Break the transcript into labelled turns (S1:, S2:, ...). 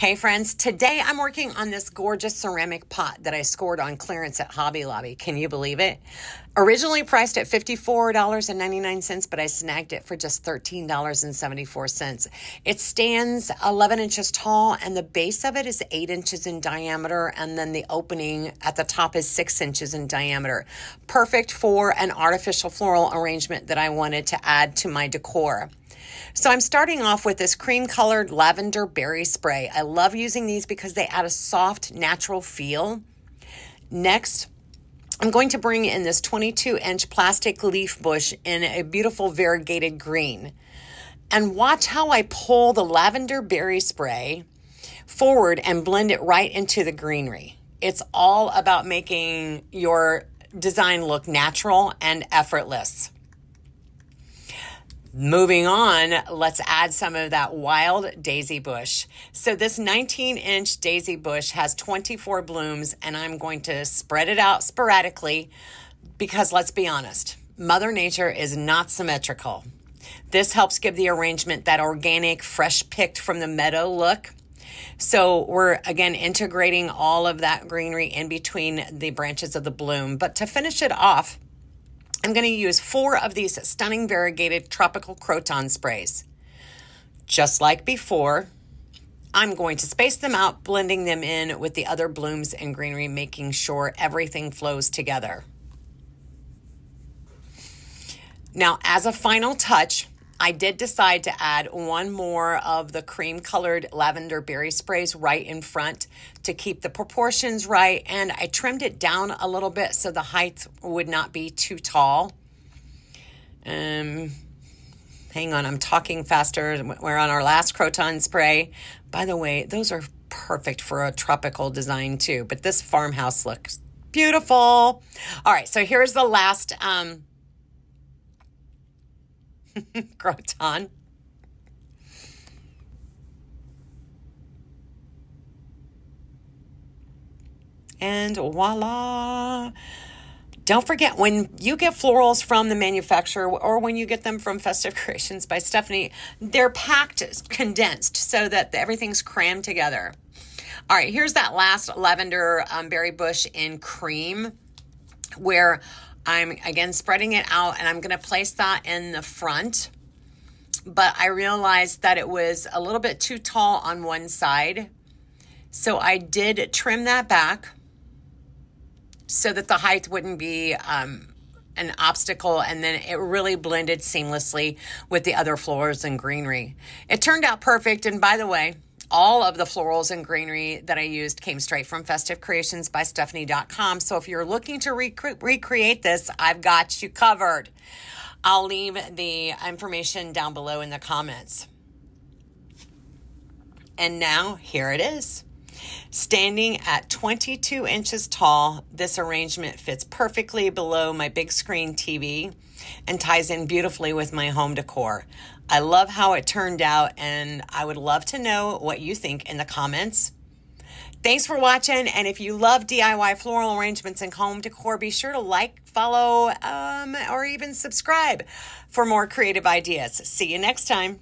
S1: Hey friends, today I'm working on this gorgeous ceramic pot that I scored on clearance at Hobby Lobby. Can you believe it? Originally priced at $54.99, but I snagged it for just $13.74. It stands 11 inches tall and the base of it is 8 inches in diameter, and then the opening at the top is 6 inches in diameter. Perfect for an artificial floral arrangement that I wanted to add to my decor. So I'm starting off with this cream colored lavender berry spray. I love using these because they add a soft, natural feel. Next, I'm going to bring in this 22-inch plastic leaf bush in a beautiful variegated green. And watch how I pull the lavender berry spray forward and blend it right into the greenery. It's all about making your design look natural and effortless. Moving on, let's add some of that wild daisy bush. So this 19-inch daisy bush has 24 blooms, and I'm going to spread it out sporadically because let's be honest, Mother Nature is not symmetrical. This helps give the arrangement that organic, fresh picked from the meadow look. So we're again integrating all of that greenery in between the branches of the bloom. But to finish it off, I'm going to use 4 of these stunning variegated tropical Croton sprays. Just like before, I'm going to space them out, blending them in with the other blooms and greenery, making sure everything flows together. Now, as a final touch, I did decide to add one more of the cream colored lavender berry sprays right in front to keep the proportions right, and I trimmed it down a little bit so the height would not be too tall. Hang on, I'm talking faster. We're on our last Croton spray. By the way, those are perfect for a tropical design too, but this farmhouse looks beautiful. All right, so here's the last Croton. And voila. Don't forget, when you get florals from the manufacturer or when you get them from Festive Creations by Stephanie, they're packed condensed so that everything's crammed together. All right, here's that last lavender berry bush in cream where I'm, again, spreading it out, and I'm going to place that in the front. But I realized that it was a little bit too tall on one side. So I did trim that back so that the height wouldn't be an obstacle, and then it really blended seamlessly with the other florals and greenery. It turned out perfect, and by the way, all of the florals and greenery that I used came straight from Festive Creations by Stephanie.com. So if you're looking to recreate this, I've got you covered. I'll leave the information down below in the comments. And now here it is. Standing at 22 inches tall, this arrangement fits perfectly below my big screen TV and ties in beautifully with my home decor. I love how it turned out, and I would love to know what you think in the comments. Thanks for watching, and if you love DIY floral arrangements and home decor, be sure to like, follow, or even subscribe for more creative ideas. See you next time.